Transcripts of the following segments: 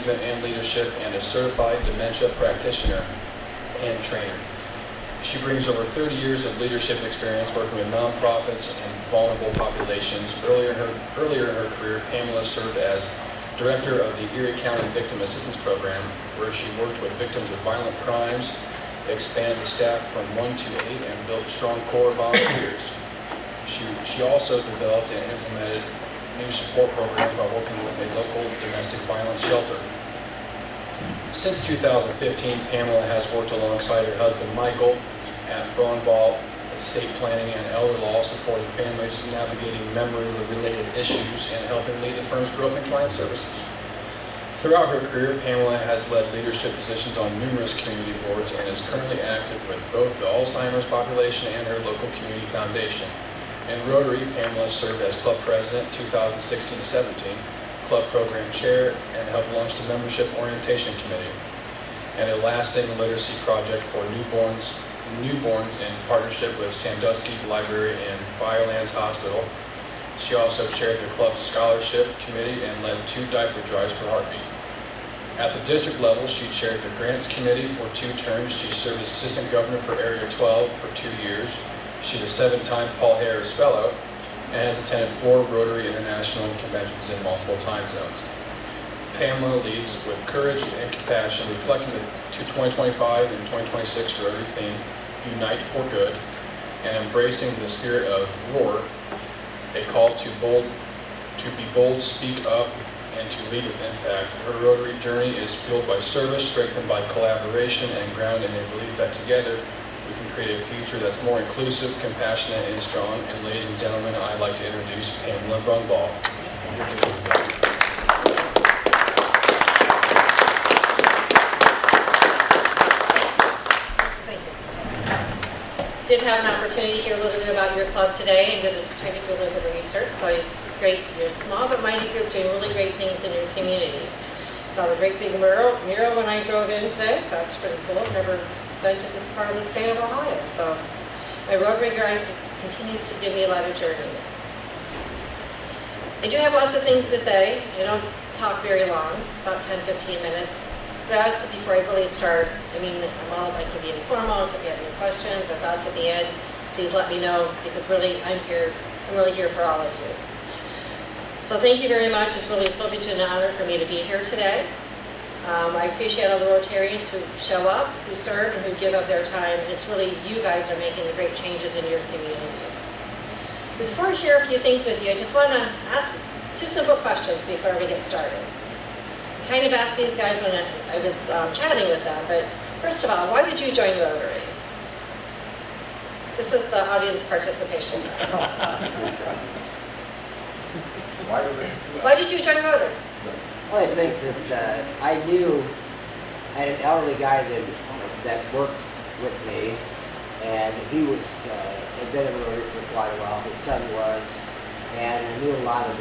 management and leadership, and a certified dementia practitioner and trainer. She brings over 30 years of leadership experience working with nonprofits and vulnerable populations. Earlier in her career, Pamela served as director of the Erie County Victim Assistance Program, where she worked with victims of violent crimes, expanded the staff from 1 to 8, and built a strong core of volunteers. She also developed and implemented new support programs by working with a local domestic violence shelter. Since 2015, Pamela has worked alongside her husband Michael at Brumbaugh Estate Planning and Elder Law, supporting families navigating memory-related issues and helping lead the firm's growth in client services. Throughout her career, Pamela has led leadership positions on numerous community boards and is currently active with both the Alzheimer's population and her local community foundation. In Rotary, Pamela served as club president 2016-17, club program chair, and helped launch the membership orientation committee, and a lasting literacy project for newborns in partnership with Sandusky Library and Firelands Hospital. She also chaired the club's scholarship committee and led 2 diaper drives for Heartbeat. At the district level, she chaired the grants committee for 2 terms. She served as assistant governor for Area 12 for 2 years. She's a 7-time Paul Harris Fellow and has attended 4 Rotary International conventions in multiple time zones. Pamela leads with courage and compassion, reflecting the 2025 and 2026 Rotary theme, Unite for Good, and embracing the spirit of ROAR, a call to be bold, speak up, and to lead with impact. Her Rotary journey is fueled by service, strengthened by collaboration, and grounded in a belief that together we can create a future that's more inclusive, compassionate, and strong. And ladies and gentlemen, I'd like to introduce Pamela Brumbaugh. Did have an opportunity to hear a little bit about your club today, and tried to do a little bit of research. So it's great. You're a small but mighty group doing really great things in your community. Saw the great big mural when I drove in today, so that's pretty cool. Never been to this part of the state of Ohio. So my Rotary drive continues to give me a lot of journey. I do have lots of things to say. I don't talk very long, about 10-15 minutes. But before I really start, I can be informal, so if you have any questions or thoughts at the end, please let me know, because really I'm really here for all of you. So thank you very much. It's really a privilege and an honor for me to be here today. I appreciate all the Rotarians who show up, who serve, and who give up their time. It's really you guys are making the great changes in your communities. Before I share a few things with you, I just want to ask 2 simple questions before we get started. I kind of asked these guys when I was chatting with them, but first of all, why did you join Rotary? This is the audience participation. Why did you join Rotary? Well, I think that I knew I had an elderly guy that worked with me, and he was had been in Rotary for quite a while. His son was, and I knew a lot of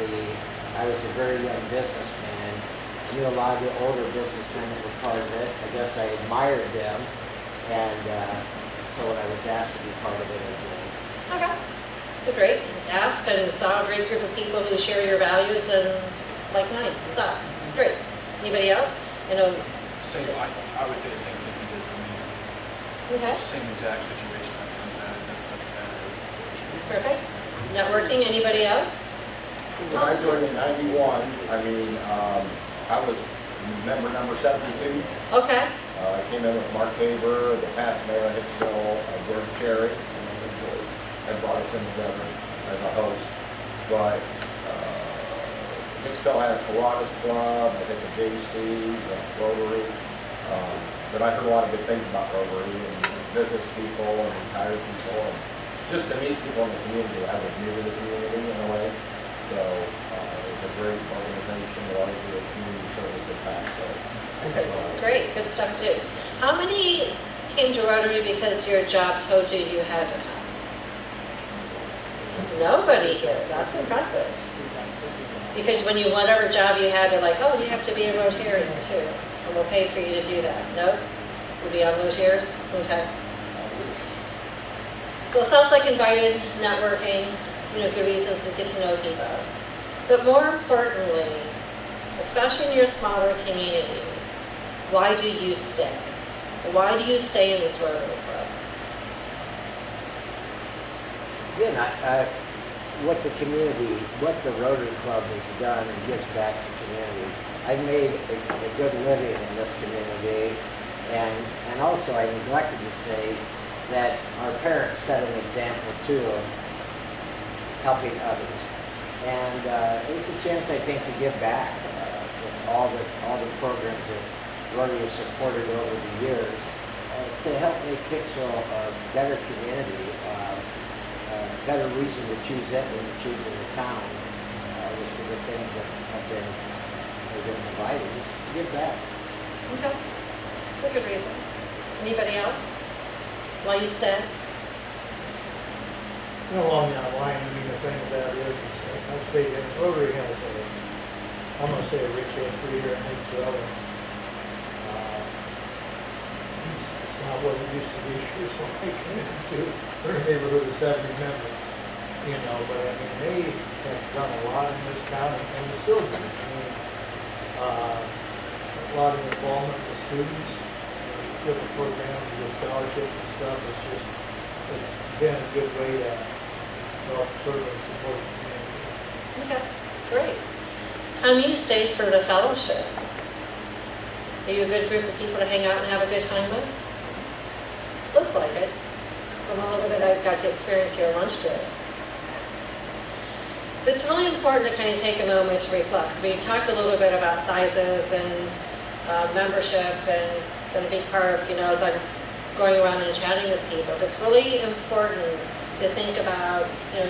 I was a very young businessman. I knew a lot of the older businessmen that were part of it. I guess I admired them, and so when I was asked to be part of it, I did. Okay, so great. Asked and saw a great group of people who share your values and like minds and thoughts. Great. Anybody else? I know. So I would say the same thing you did for me. Okay. Same exact situation. That's what that is. Perfect. Networking. Anybody else? When I joined in '91, I was member number 72. Okay. I came in with Mark Tabor, the past mayor of Hicksville, George Cherry, and brought us in together as a host. But Hicksville had a Pilates Club, I think a JC, a Rotary. But I heard a lot of good things about Rotary, and business people and retired people, and just to meet people in the community. I was new to the community in a way. So it's a great organization, a lot of the community service impact. Great, good stuff to do. How many came to Rotary because your job told you you had to come? Nobody here. That's impressive. Because when whatever job you had, they're like, oh, you have to be a Rotarian too, and we'll pay for you to do that. Nope. We'll be on those years. Okay. So it sounds like invited, networking, good reasons to get to know people. But more importantly, especially in your smaller community, why do you stay? Why do you stay in this Rotary Club? Again, what the Rotary Club has done and gives back to the community. I've made a good living in this community, and also I neglected to say that our parents set an example too of helping others. And it's a chance, I think, to give back with all the programs that Rotary has supported over the years to help make Hicksville a better community, better reason to choose it than to choosing the town, just for the things that have been provided, just to give back. Okay, that's a good reason. Anybody else? Why you stay? Along that line, I mean, the thing about it is I've stayed in Rotary has I'm going to say a rich history here in Hicksville. It's not what it used to be. It's what I came into. We're a neighborhood of 70 members, but I mean, they have done a lot in this town and they still do. I mean, a lot of involvement with students, different programs with scholarships and stuff. It's been a good way to help serve and support the community. Okay, great. You stayed for the fellowship. Are you a good group of people to hang out and have a good time with? Looks like it. From a little bit I've got to experience here at lunch today. But it's really important to kind of take a moment to reflect. We talked a little bit about sizes and membership, and it's been a big part of, as I'm going around and chatting with people. But it's really important to think about,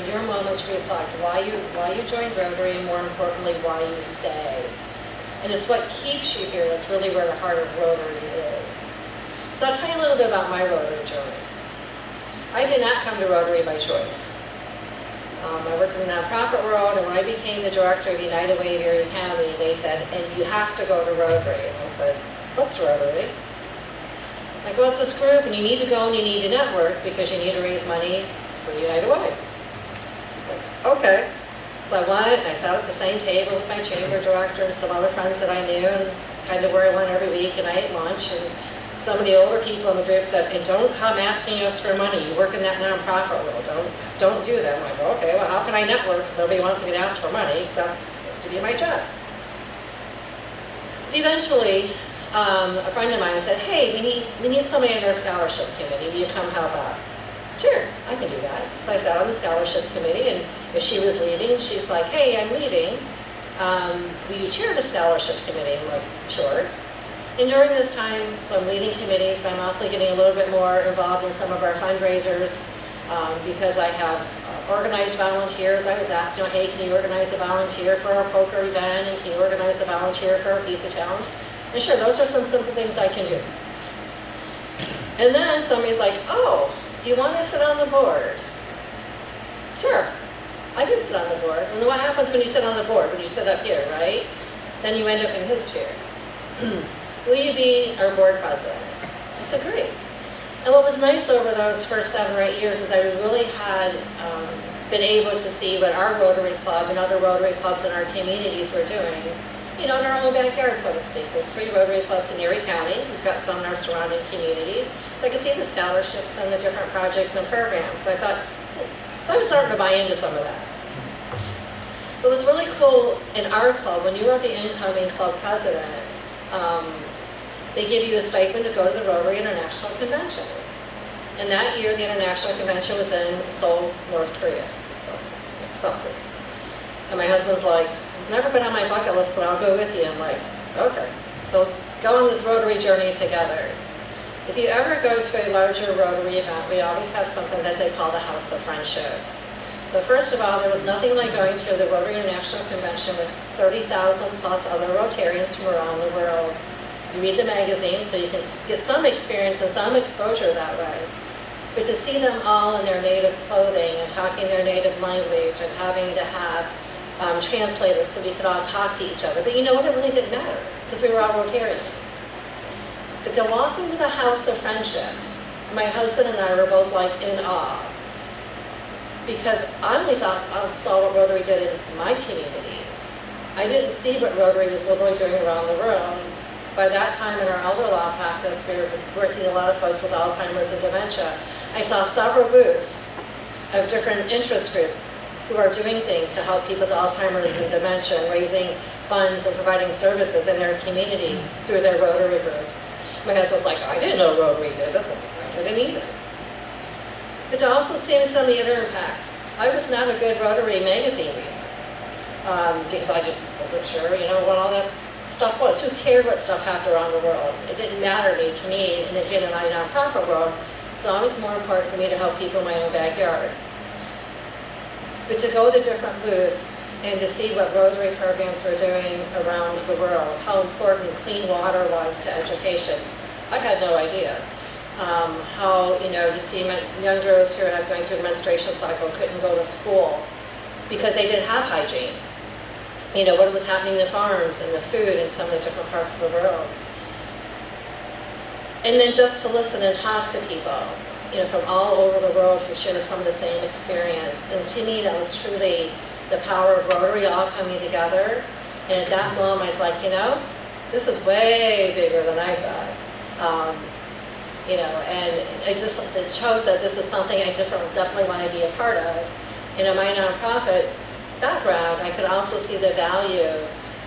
your moment to reflect why you joined Rotary, and more importantly, why you stay. And it's what keeps you here. That's really where the heart of Rotary is. So I'll tell you a little bit about my Rotary journey. I did not come to Rotary by choice. I worked in the nonprofit world, and when I became the director of United Way of Erie County, they said, and you have to go to Rotary. And I said, what's Rotary? Like, well, it's this group, and you need to go and you need to network because you need to raise money for United Way. Like, okay. So I went, and I sat at the same table with my chamber director and some other friends that I knew, and it's kind of where I went every week, and I ate lunch, and some of the older people in the group said, and don't come asking us for money. You work in that nonprofit world. Don't do that. I'm like, okay, well, how can I network if nobody wants me to ask for money? Because that's to be my job. But eventually, a friend of mine said, hey, we need somebody on our scholarship committee. Will you come help out? Sure, I can do that. So I sat on the scholarship committee, and as she was leaving, she's like, hey, I'm leaving. Will you chair the scholarship committee? I'm like, sure. And during this time, so I'm leading committees, but I'm also getting a little bit more involved in some of our fundraisers because I have organized volunteers. I was asked, hey, can you organize a volunteer for our poker event, and can you organize a volunteer for our pizza challenge? And sure, those are some simple things I can do. And then somebody's like, oh, do you want to sit on the board? Sure, I can sit on the board. And what happens when you sit on the board? When you sit up here, right? Then you end up in his chair. Will you be our board president? I said, great. And what was nice over those first 7 or 8 years is I really had been able to see what our Rotary Club and other Rotary Clubs in our communities were doing, in our own backyard, so to speak. There's 3 Rotary Clubs in Erie County. We've got some in our surrounding communities. So I could see the scholarships and the different projects and programs. So I thought, so I'm starting to buy into some of that. What was really cool in our club, when you were the incoming club president, they give you a stipend to go to the Rotary International Convention. And that year, the International Convention was in Seoul, North Korea. South Korea. And my husband's like, it's never been on my bucket list, but I'll go with you. I'm like, okay. So let's go on this Rotary journey together. If you ever go to a larger Rotary event, we always have something that they call the House of Friendship. So first of all, there was nothing like going to the Rotary International Convention with 30,000 plus other Rotarians from around the world. You read the magazine, so you can get some experience and some exposure that way. But to see them all in their native clothing and talking their native language and having to have translators so we could all talk to each other. But you know what? It really didn't matter because we were all Rotarians. But to walk into the House of Friendship, my husband and I were both like in awe. Because I only thought I saw what Rotary did in my communities. I didn't see what Rotary was literally doing around the world. By that time in our elder law practice, we were working a lot of folks with Alzheimer's and dementia. I saw several booths of different interest groups who are doing things to help people with Alzheimer's and dementia, raising funds and providing services in their community through their Rotary groups. My husband's like, I didn't know Rotary did this. I didn't either. But to also see some of the other impacts. I was not a good Rotary magazine reader because I just wasn't sure, what all that stuff was. Who cared what stuff happened around the world? It didn't matter to me, and again, in my nonprofit world, it's always more important for me to help people in my own backyard. But to go to different booths and to see what Rotary programs were doing around the world, how important clean water was to education, I had no idea. How, to see my young girls who are going through the menstruation cycle couldn't go to school because they didn't have hygiene. What was happening in the farms and the food in some of the different parts of the world. And then just to listen and talk to people, from all over the world who share some of the same experience. And to me, that was truly the power of Rotary all coming together. And at that moment, I was like, this is way bigger than I thought. And it shows that this is something I definitely want to be a part of. And in my nonprofit background, I could also see the value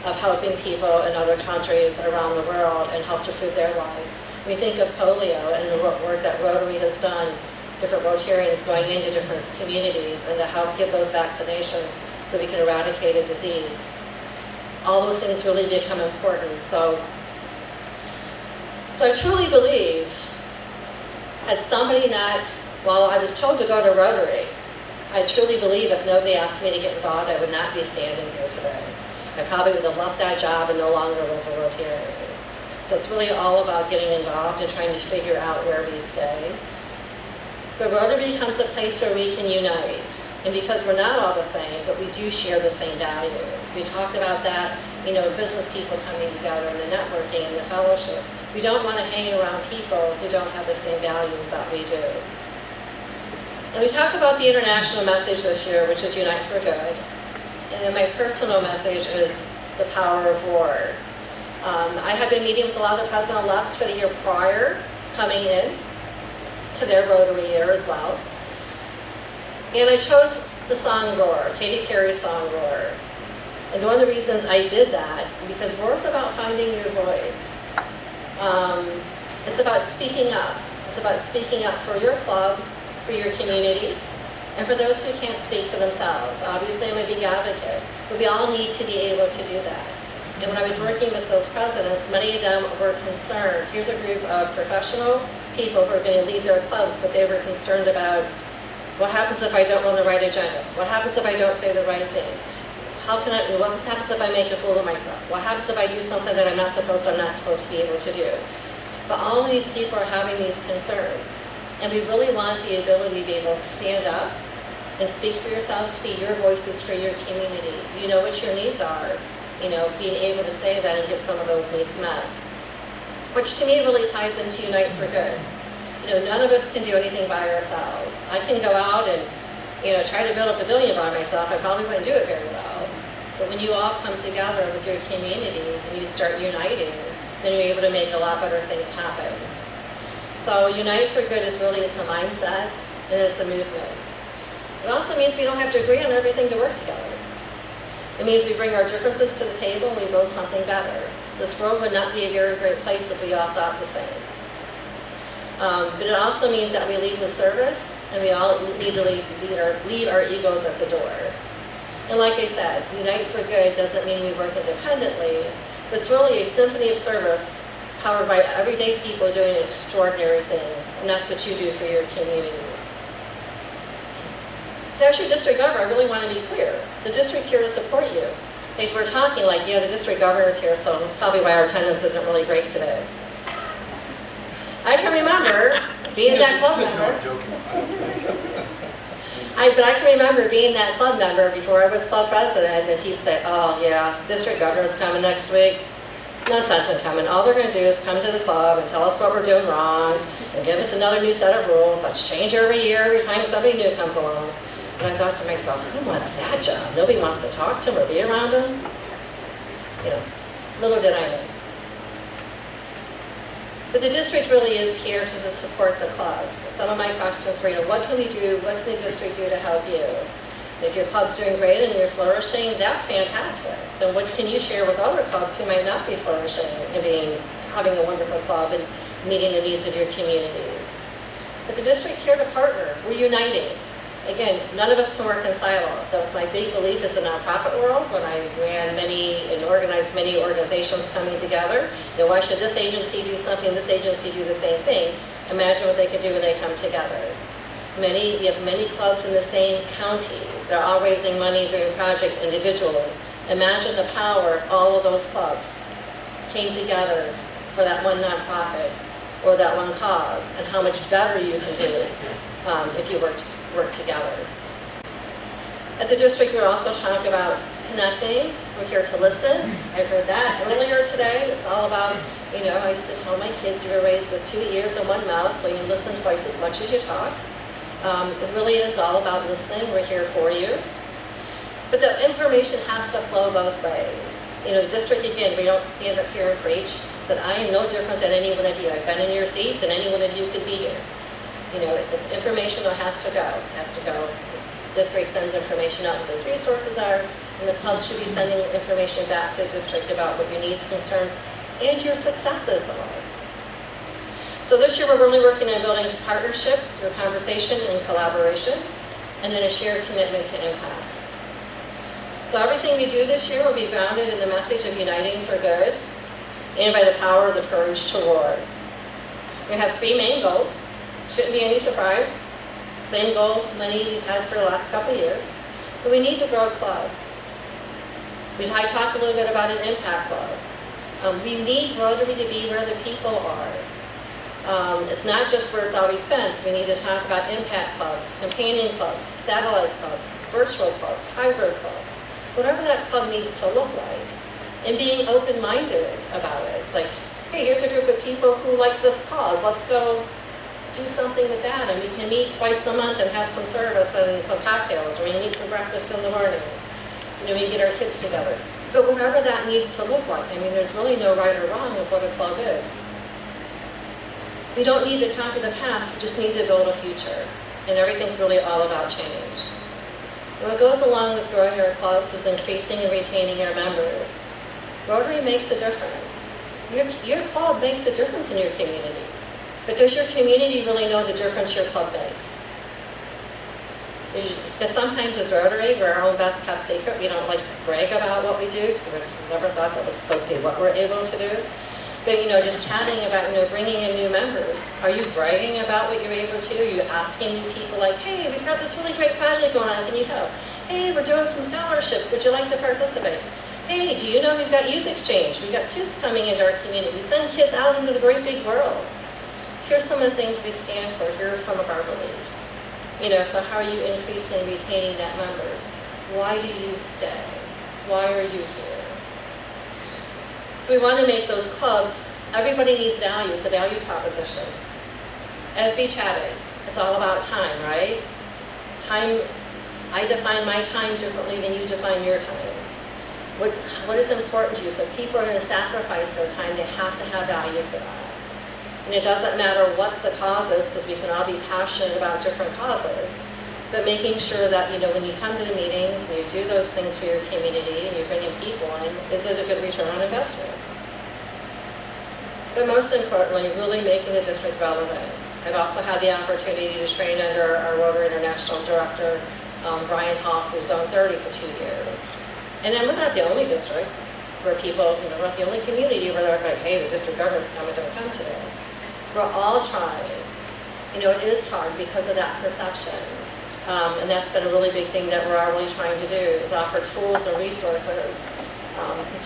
of helping people in other countries around the world and help to improve their lives. We think of polio and the work that Rotary has done, different Rotarians going into different communities and to help give those vaccinations so we can eradicate a disease. All those things really become important. So I truly believe, had somebody not, I was told to go to Rotary, I truly believe if nobody asked me to get involved, I would not be standing here today. I probably would have left that job and no longer was a Rotarian. So it's really all about getting involved and trying to figure out where we stay. But Rotary becomes a place where we can unite. And because we're not all the same, but we do share the same values. We talked about that, business people coming together and the networking and the fellowship. We don't want to hang around people who don't have the same values that we do. And we talk about the international message this year, which is Unite for Good. And then my personal message is the power of war. I had been meeting with a lot of the president-elects for the year prior, coming in to their Rotary year as well. And I chose the song Roar, Katy Perry's song Roar. And one of the reasons I did that, because war is about finding your voice. It's about speaking up. It's about speaking up for your club, for your community, and for those who can't speak for themselves. Obviously, I'm a big advocate, but we all need to be able to do that. And when I was working with those presidents, many of them were concerned. Here's a group of professional people who are going to lead their clubs, but they were concerned about what happens if I don't run the right agenda? What happens if I don't say the right thing? What happens if I make a fool of myself? What happens if I do something that I'm not supposed to be able to do? But all of these people are having these concerns. And we really want the ability to be able to stand up and speak for yourselves, to be your voices for your community. You know what your needs are. Being able to say that and get some of those needs met. Which to me really ties into Unite for Good. None of us can do anything by ourselves. I can go out and, try to build a pavilion by myself. I probably wouldn't do it very well. But when you all come together with your communities and you start uniting, then you're able to make a lot better things happen. So Unite for Good is really, it's a mindset and it's a movement. It also means we don't have to agree on everything to work together. It means we bring our differences to the table and we build something better. This world would not be a very great place if we all thought the same. But it also means that we lead with service and we all need to leave our egos at the door. And like I said, Unite for Good doesn't mean we work independently, but it's really a symphony of service powered by everyday people doing extraordinary things. And that's what you do for your communities. So as your district governor, I really want to be clear. The district's here to support you. They were talking like, the district governor's here, so that's probably why our attendance isn't really great today. I can remember being that club member. But I can remember being that club member before I was club president, and people say, oh yeah, district governor's coming next week. No sense in coming. All they're going to do is come to the club and tell us what we're doing wrong and give us another new set of rules. Let's change every year, every time somebody new comes along. And I thought to myself, who wants that job? Nobody wants to talk to him or be around him. little did I know. But the district really is here to just support the clubs. Some of my questions were, what can we do, what can the district do to help you? If your club's doing great and you're flourishing, that's fantastic. Then what can you share with other clubs who might not be flourishing and having a wonderful club and meeting the needs of your communities? But the district's here to partner. We're uniting. Again, none of us can work in silo. That was my big belief as a nonprofit world when I ran and organized many organizations coming together. Why should this agency do something, this agency do the same thing? Imagine what they could do when they come together. We have many clubs in the same counties. They're all raising money doing projects individually. Imagine the power if all of those clubs came together for that one nonprofit or that one cause, and how much better you can do if you work together. At the district, we're also talking about connecting. We're here to listen. I heard that earlier today. It's all about, I used to tell my kids you were raised with 2 ears and 1 mouth, so you listen twice as much as you talk. It really is all about listening. We're here for you. But the information has to flow both ways. The district, again, we don't stand up here and preach. That I am no different than any one of you. I've been in your seats, and any one of you could be here. If information though has to go. The district sends information out what those resources are, and the clubs should be sending information back to the district about what your needs, concerns, and your successes are. So this year we're really working on building partnerships through conversation and collaboration, and then a shared commitment to impact. So everything we do this year will be grounded in the message of uniting for good, and by the power of the courage to roar. We have 3 main goals. Shouldn't be any surprise. Same goals many we've had for the last couple of years. But we need to grow clubs. I talked a little bit about an impact club. We need Rotary to be where the people are. It's not just where it's always been. So we need to talk about impact clubs, companion clubs, satellite clubs, virtual clubs, hybrid clubs, whatever that club needs to look like. And being open-minded about it. It's like, hey, here's a group of people who like this cause. Let's go do something with that. And we can meet twice a month and have some service and some cocktails. Or we meet for breakfast in the morning. We get our kids together. But whatever that needs to look like, there's really no right or wrong of what a club is. We don't need to copy the past. We just need to build a future. And everything's really all about change. And what goes along with growing our clubs is increasing and retaining our members. Rotary makes a difference. Your club makes a difference in your community. But does your community really know the difference your club makes? Because sometimes as Rotary, we're our own best kept secret. We don't brag about what we do, because we never thought that was supposed to be what we're able to do. But just chatting about bringing in new members. Are you bragging about what you're able to do? Are you asking new people hey, we've got this really great project going on, can you help? Hey, we're doing some scholarships, would you like to participate? Hey, do you know we've got youth exchange? We've got kids coming into our community. We send kids out into the great big world. Here's some of the things we stand for. Here are some of our beliefs. So how are you increasing and retaining that members? Why do you stay? Why are you here? So we want to make those clubs, everybody needs value. It's a value proposition. As we chatted, it's all about time, right? Time, I define my time differently than you define your time. What is important to you? So if people are going to sacrifice their time, they have to have value for that. And it doesn't matter what the cause is, because we can all be passionate about different causes, but making sure that, when you come to the meetings and you do those things for your community and you're bringing people in, is it a good return on investment? But most importantly, really making the district relevant. I've also had the opportunity to train under our Rotary International Director, Brian Hoff, through Zone 30 for 2 years. And then we're not the only district where people, we're not the only community where they're like, hey, the district governor's coming, don't come today. We're all trying. It is hard because of that perception. And that's been a really big thing that we're all really trying to do, is offer tools and resources.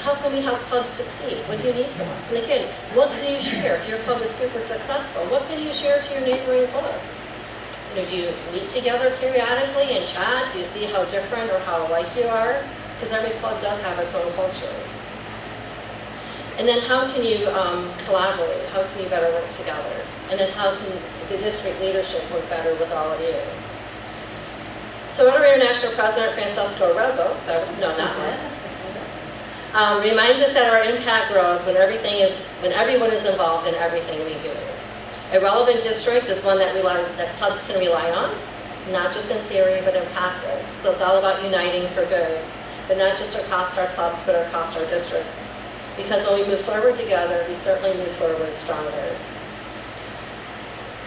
How can we help clubs succeed? What do you need from us? And again, what can you share? If your club is super successful, what can you share to your neighboring clubs? Do you meet together periodically and chat? Do you see how different or how alike you are? Because every club does have its own culture. And then how can you collaborate? How can you better work together? And then how can the district leadership work better with all of you? So Rotary International President Francesco Rezzo, so I would have known that one, Reminds us that our impact grows when everyone is involved in everything we do. A relevant district is one that clubs can rely on, not just in theory, but in practice. So it's all about uniting for good, but not just across our clubs, but across our districts. Because when we move forward together, we certainly move forward stronger.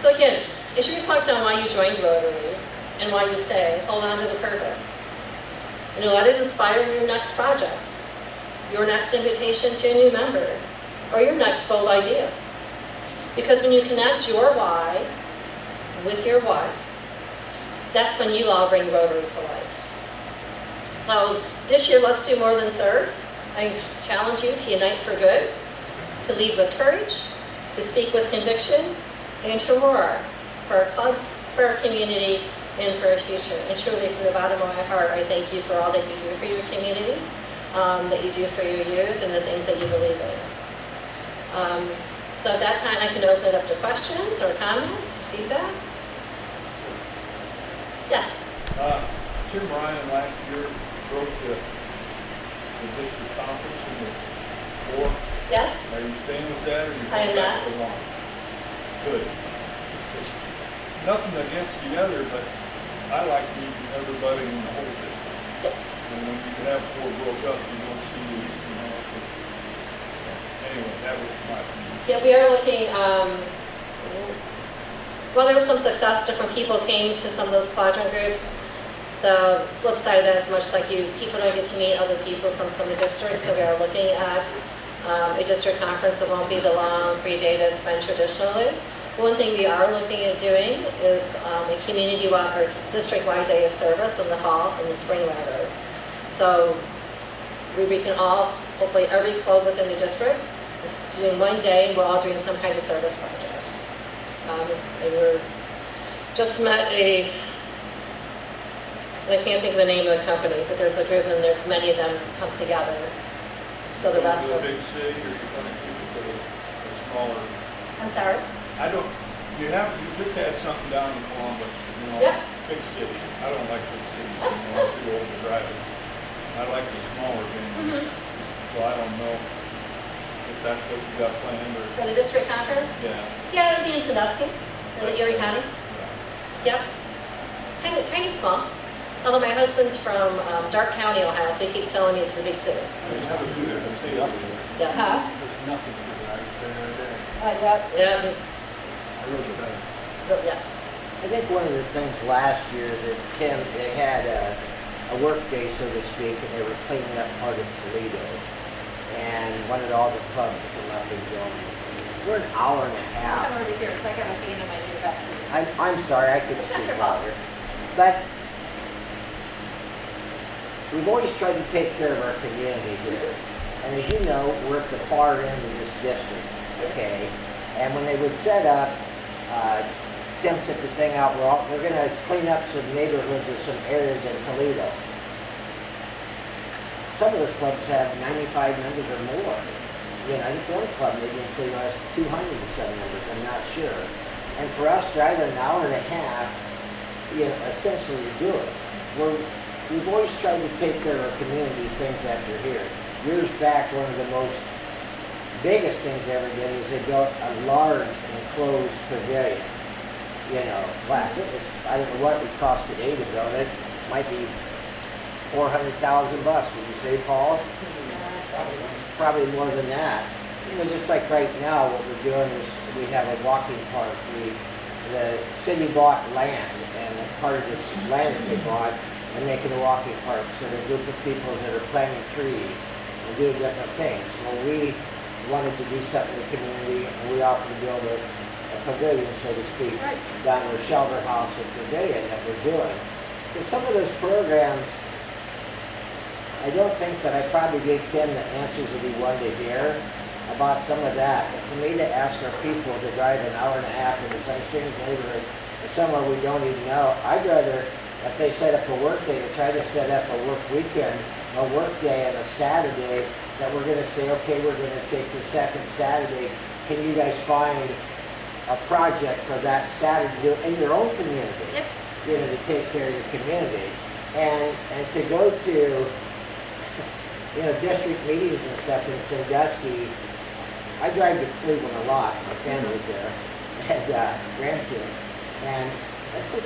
So again, as you reflect on why you joined Rotary and why you stay, hold on to the purpose. And let it inspire your next project, your next invitation to a new member, or your next bold idea. Because when you connect your why with your what, that's when you all bring Rotary to life. So this year, let's do more than serve. I challenge you to unite for good, to lead with courage, to speak with conviction, and to roar for our clubs, for our community, and for our future. And truly, from the bottom of my heart, I thank you for all that you do for your communities, that you do for your youth, and the things that you believe in. So at that time, I can open it up to questions or comments, feedback. Yes? Tim Ryan last year broke the district conference in the four. Yes? Are you staying with that, or are you I am going back not. to one? Good. It's nothing against the other, but I like meeting everybody in the whole district. Yes. And when you have four broke up, you don't see these, you know. Anyway, that was my opinion. Yeah, we are looking, well, there was some success. Different people came to some of those quadrant groups. The flip side of that is much like you, people don't get to meet other people from some of the districts, so we are looking at a district conference that won't be the long 3-day that it's been traditionally. One thing we are looking at doing is a community-wide or district-wide day of service in the fall and the spring rather. So we can all, hopefully every club within the district is doing one day, and we're all doing some kind of service project. And we're just met I can't think of the name of the company, but there's a group and there's many of them come together. So the rest Go of to a big city, or you're going to keep it to a smaller? I'm sorry? You just had something down in Columbus, you know, Yep. big city. I don't like big cities, you know, I'm too old to drive it. I like the smaller venues. So I don't know if that's what you got planned, or, For the district conference? yeah. Yeah, it'll be in Sandusky, in Erie County. Yep. Kind of small. Although my husband's from Dark County, Ohio, so he keeps telling me it's the big city. I just have a few different cities. Yeah. Huh? There's nothing to do, I stay there every day. Yeah. I rode the bed. Yeah. I think one of the things last year that they had a work day, so to speak, and they were cleaning up part of Toledo, and wanted all the clubs to come up and go. We're an hour and a half. I'm already here, so I got my feet in my new back. I'm sorry, I could That's speak your fault. louder. But we've always tried to take care of our community here. And as you know, we're at the far end of this district, okay? And when they would set up, Tim set the thing out, we're gonna clean up some neighborhoods or some areas in Toledo. Some of those clubs have 95 members or more. You know, I think one club maybe in Toledo has 200 and some members, I'm not sure. And for us driving an hour and a half, you know, essentially to do it. We've always tried to take care of our community, things after here. Years back, one of the biggest things they ever did was they built a large enclosed pavilion. You know, glass. It was, I don't know what it would cost today to build it. Might be $400,000, would you say, Paul? Probably more than that. You know, just like right now, what we're doing is we have a walking park. The city bought land, and part of this land that they bought, they're making a walking park. So there are a group of people that are planting trees and doing different things. Well, we wanted to do something in the community, and we offered to build a pavilion, so to speak, down our shelter house and pavilion that we're doing. So some of those programs, I don't think that I probably gave Ken the answers that he wanted to hear about some of that. But for me to ask our people to drive an hour and a half into some strange neighborhood or somewhere we don't even know, I'd rather, if they set up a work day, to try to set up a work weekend, a work day and a Saturday, that we're going to say, okay, we're going to take the second Saturday. Can you guys find a project for that Saturday in your own community? Yep. You know, to take care of your community. And to go to you know, district meetings and stuff in Sandusky. I drive to Cleveland a lot, my family's there, and grandkids, and that's a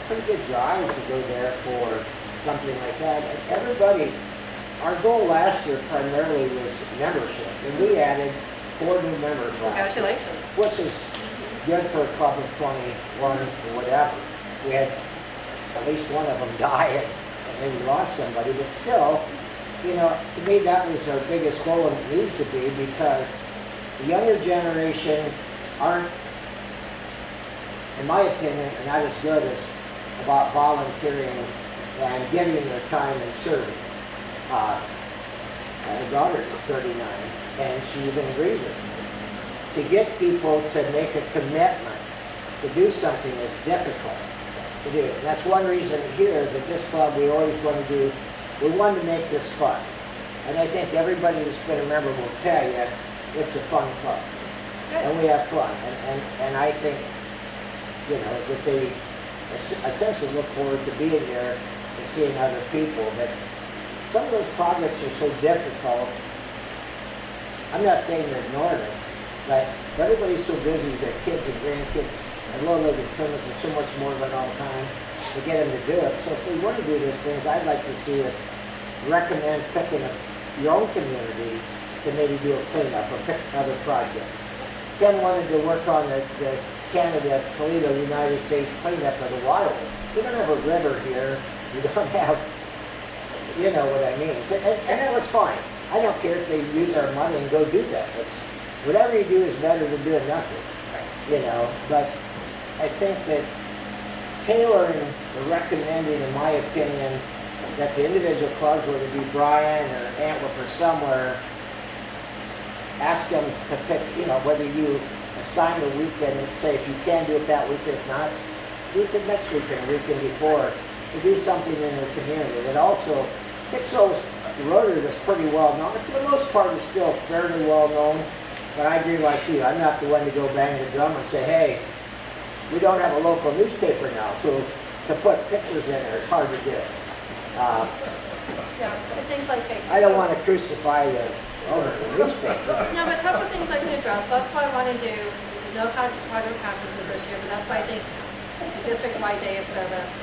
pretty good drive to go there for something like that. And everybody, our goal last year primarily was membership, and we added 4 new members last year, Congratulations. which is good for a club of 21 or whatever. We had at least one of them die, and maybe we lost somebody, but still, you know, to me that was our biggest goal, and it needs to be, because the younger generation aren't, in my opinion, are not as good as about volunteering and giving their time and serving. My daughter is 39, and she even agrees with me. To get people to make a commitment to do something is difficult to do. And that's one reason here that this club, we always want to do, we want to make this fun. And I think everybody that's been a member will tell you, it's a fun club. Good. And we have fun. And I think, you know, that they essentially look forward to being there and seeing other people. But some of those projects are so difficult. I'm not saying they're ignoring us, but everybody's so busy, their kids and grandkids and low-legged tournaments and so much more of it all the time to get them to do it. So if we want to do these things, I'd like to see us recommend picking up your own community to maybe do a cleanup or pick another project. Ken wanted to work on the Canada, Toledo, United States cleanup of the waterway. We don't have a river here. We don't have, you know what I mean. And that was fine. I don't care if they use our money and go do that. It's, whatever you do is better than doing nothing, you know. But I think that tailoring or recommending, in my opinion, that the individual clubs, whether it be Bryan or Antwerp or somewhere, ask them to pick, you know, whether you assign a weekend and say if you can do it that weekend, if not, do it the next weekend, or weekend before, to do something in the community. That also, Hicksville Rotary was pretty well known. For the most part, it's still fairly well known. But I agree like you. I'm not the one to go bang the drum and say, hey, we don't have a local newspaper now, so to put pictures in there, it's hard to do. Yeah, but things like Facebook. I don't want to crucify the owner of the newspaper. No, but a couple of things I can address. So that's why I want to do no quadrant conferences this year, but that's why I think a district-wide day of service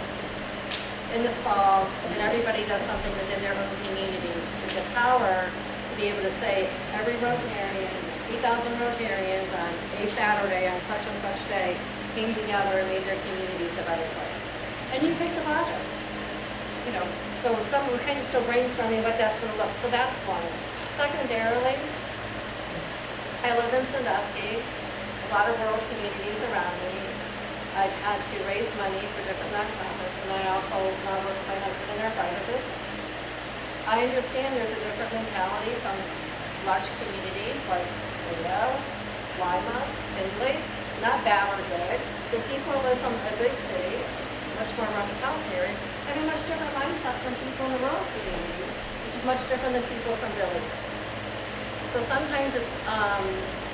in this fall, and everybody does something within their own communities. There's the power to be able to say every Rotarian, 8,000 Rotarians on a Saturday on such and such day came together and made their communities a better place. And you pick the project. You know, so we're kind of still brainstorming what that's going to look. So that's one. Secondarily, I live in Sandusky, a lot of rural communities around me. I've had to raise money for different nonprofits, and I also work with my husband in our private business. I understand there's a different mentality from large communities like Toledo, Lima, Findlay, not bad or good. The people who live from a big city, much more metropolitan area, have a much different mindset from people in the rural community, which is much different than people from villages. So sometimes it's,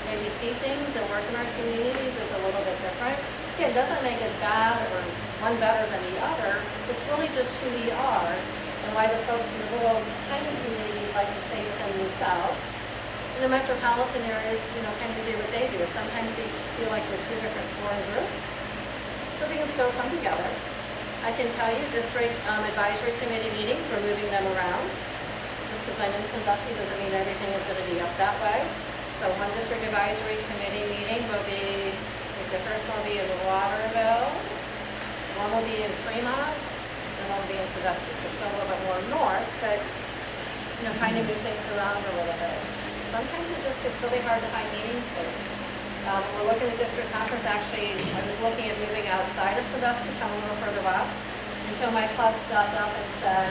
maybe see things and work in our communities is a little bit different. Again, it doesn't make us bad or one better than the other. It's really just who we are and why the folks in the rural tiny communities like to stay within themselves. And the metropolitan areas, you know, kind of do what they do. Sometimes we feel like we're two different foreign groups, but we can still come together. I can tell you, district advisory committee meetings, we're moving them around. Just because I'm in Sandusky doesn't mean everything is going to be up that way. So one district advisory committee meeting will be, I think the first one will be in Waterville, one will be in Fremont, and one will be in Sandusky. So still a little bit more north, but you know, trying to move things around a little bit. Sometimes it just gets really hard to find meeting space. We're looking at district conference. Actually, I was looking at moving outside of Sandusky, come a little further west, until my club stepped up and said,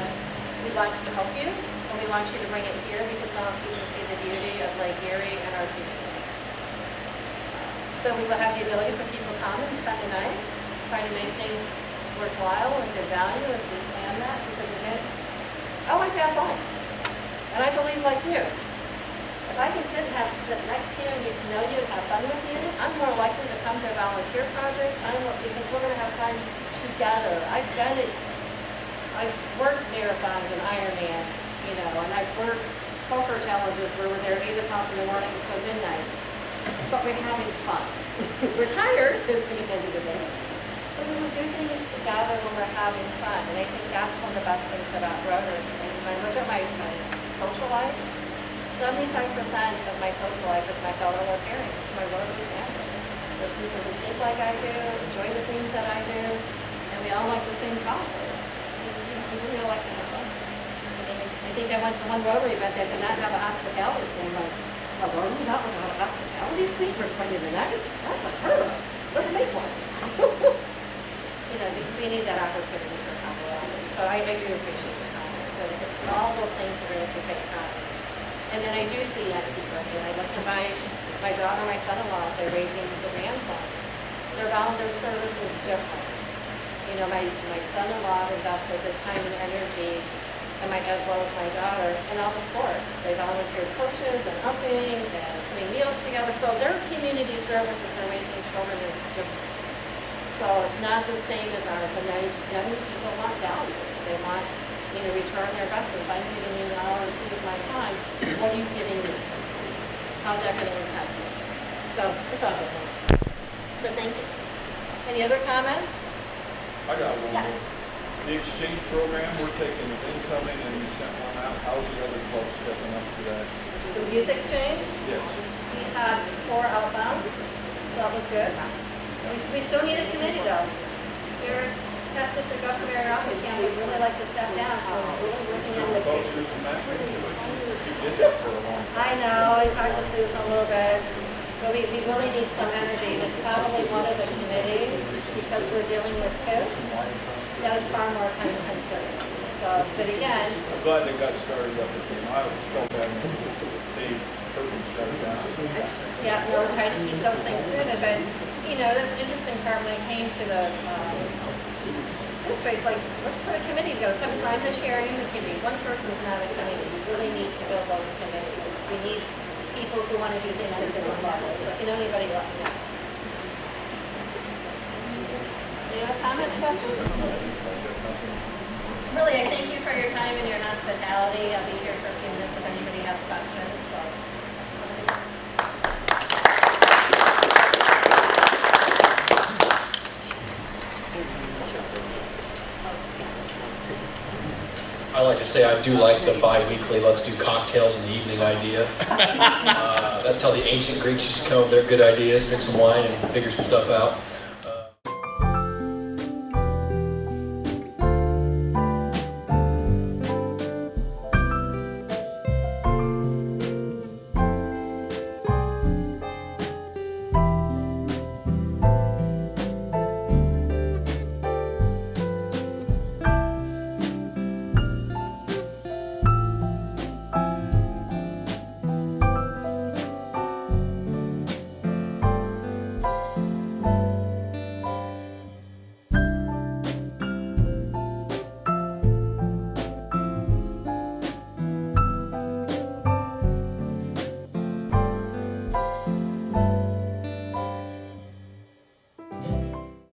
we want to help you, and we want you to bring it here because now you can see the beauty of Lake Erie and our community. But we will have the ability for people to come and spend the night, trying to make things worthwhile and good value as we plan that, because again, I like to have fun. And I believe like you. If I can sit next to you and get to know you and have fun with you, I'm more likely to come to a volunteer project because we're going to have fun together. I've worked marathons and Ironmans, you know, and I've worked poker challenges where we're there 8 o'clock in the morning till midnight, but we're having fun. We're tired at the end of the day, but we do things together when we're having fun, and I think that's one of the best things about Rotary. And when I look at my social life, 75% of my social life is my fellow Rotarians, it's my Rotary family. The people who think like I do, enjoy the things that I do, and we all like the same causes. We really all like to have fun. I think I went to one Rotary event that did not have a hospitality thing. Like, a Rotary not without a hospitality suite for spending the night? That's unheard of. Let's make one. You know, we need that opportunity for camaraderie. So I do appreciate the comments. And it's all those things that really take time. And then I do see young people. You know, I look at my daughter, my son-in-law, they're raising the grandsons. Their volunteer service is different. You know, my son-in-law invested his time and energy, and as well as my daughter, in all the sports. They volunteered coaches and upping and putting meals together. So their community services and raising children is different. So it's not the same as ours. And young people want value. They want, you know, return their investment. If I'm giving you an hour or two of my time, what are you giving me? How's that going to impact you? So it's all different. So thank you. Any other comments? I got one Yeah. more. The exchange program, we're taking the incoming and you sent one out. How's the other club stepping up to that? The youth exchange, Yes. we had 4 outbounds, so that was good. We still need a committee though. Here, past District Governor Pam Brumbaugh would really like to step down, so we're really working on the. Well, Susan Matthews, she did that for a long time. I know, it's hard to Susan a little bit, but we really need some energy. It's probably one of the committees, because we're dealing with kids, that is far more time consuming. So, but again, I'm glad they got started up again. I was told that they Perkins shut it down. yeah, we're trying to keep those things moving, but, you know, that's interesting part when it came to the districts, like, let's put a committee together, come sign the sharing the committee. One person's not a committee. We really need to build those committees. We need people who want to do things at different levels. So if you know anybody, let me know. Any other comments, questions? Really, I thank you for your time and your hospitality. I'll be here for a few minutes if anybody has questions. So. I like to say I do like the bi-weekly, let's do cocktails in the evening idea. That's how the ancient Greeks used to come up with their good ideas, drink some wine and figure some stuff out.